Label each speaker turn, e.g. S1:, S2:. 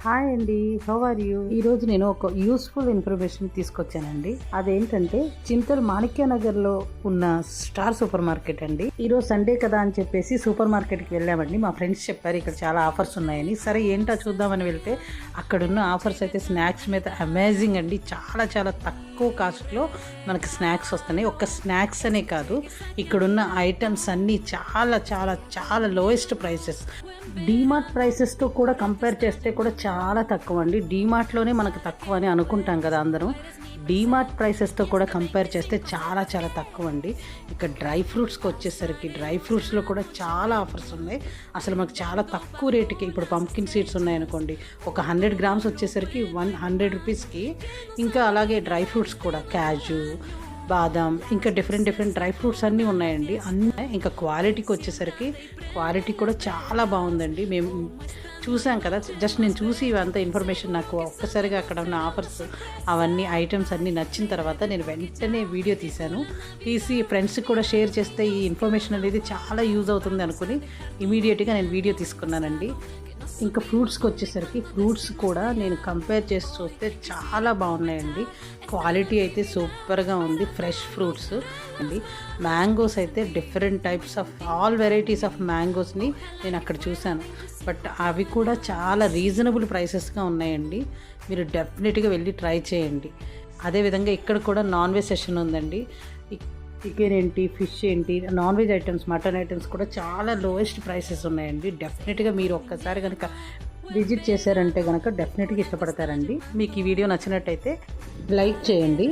S1: Hi అండి, how are you? ఈరోజు నేను ఒక యూస్ఫుల్ ఇన్ఫర్మేషన్ తీసుకొచ్చానండి. అదేంటంటే చింతల్ మాణిక్యనగర్లో ఉన్న స్టార్ సూపర్ మార్కెట్ అండి. ఈరోజు సండే కదా అని చెప్పేసి సూపర్ మార్కెట్కి వెళ్ళామండి. మా ఫ్రెండ్స్ చెప్పారు ఇక్కడ చాలా ఆఫర్స్ ఉన్నాయని. సరే ఏంటో చూద్దామని వెళ్తే అక్కడున్న ఆఫర్స్ అయితే స్నాక్స్ మీద అమేజింగ్ అండి. చాలా చాలా తక్కువ కాస్ట్లో మనకి స్నాక్స్ వస్తున్నాయి. ఒక్క స్నాక్స్ అనే కాదు, ఇక్కడున్న ఐటమ్స్ అన్నీ చాలా చాలా చాలా లోయెస్ట్ ప్రైసెస్. డీమార్ట్ ప్రైసెస్తో కూడా కంపేర్ చేస్తే కూడా చాలా తక్కువ అండి. డీమార్ట్లోనే మనకు తక్కువ అని అనుకుంటాం కదా అందరం. డీమార్ట్ ప్రైసెస్తో కూడా కంపేర్ చేస్తే చాలా చాలా తక్కువ అండి. ఇక డ్రై ఫ్రూట్స్కి వచ్చేసరికి డ్రై ఫ్రూట్స్లో కూడా చాలా ఆఫర్స్ ఉన్నాయి. అసలు మనకు చాలా తక్కువ రేటుకి ఇప్పుడు పంప్కిన్ సీడ్స్ ఉన్నాయనుకోండి, ఒక 100 grams వచ్చేసరికి 100 రూపీస్కి. ఇంకా అలాగే డ్రై ఫ్రూట్స్ కూడా క్యాజు, బాదాం, ఇంకా డిఫరెంట్ డ్రై ఫ్రూట్స్ అన్నీ ఉన్నాయండి. అన్నీ ఇంకా క్వాలిటీకి వచ్చేసరికి క్వాలిటీ కూడా చాలా బాగుందండి. మేము చూసాం కదా, జస్ట్ నేను చూసి ఇవంతా ఇన్ఫర్మేషన్ నాకు ఒక్కసారిగా అక్కడ ఉన్న ఆఫర్స్ అవన్నీ ఐటమ్స్ అన్నీ నచ్చిన తర్వాత నేను వెంటనే వీడియో తీసి ఫ్రెండ్స్కి కూడా షేర్ చేస్తే ఈ ఇన్ఫర్మేషన్ అనేది చాలా యూజ్ అవుతుంది అనుకుని ఇమీడియట్గా నేను వీడియో తీసుకున్నానండి. ఇంకా ఫ్రూట్స్కి వచ్చేసరికి ఫ్రూట్స్ కూడా నేను కంపేర్ చేసి చూస్తే చాలా బాగున్నాయండి. క్వాలిటీ అయితే సూపర్గా ఉంది. ఫ్రెష్ ఫ్రూట్స్ అండి. మ్యాంగోస్ అయితే different types of all varieties of మ్యాంగోస్ని నేను అక్కడ చూశాను. బట్ అవి కూడా చాలా రీజనబుల్ ప్రైసెస్గా ఉన్నాయండి. మీరు డెఫినెట్గా వెళ్ళి ట్రై చేయండి. అదేవిధంగా ఇక్కడ కూడా నాన్ వెజ్ సెషన్ ఉందండి. చికెన్ ఏంటి, ఫిష్ ఏంటి, non veg items, mutton items కూడా చాలా లోయెస్ట్ ప్రైసెస్ ఉన్నాయండి. డెఫినెట్గా మీరు ఒక్కసారి కనుక విజిట్ చేశారంటే కనుక డెఫినెట్గా ఇష్టపడతారండి. మీకు ఈ వీడియో నచ్చినట్టయితే లైక్ చేయండి.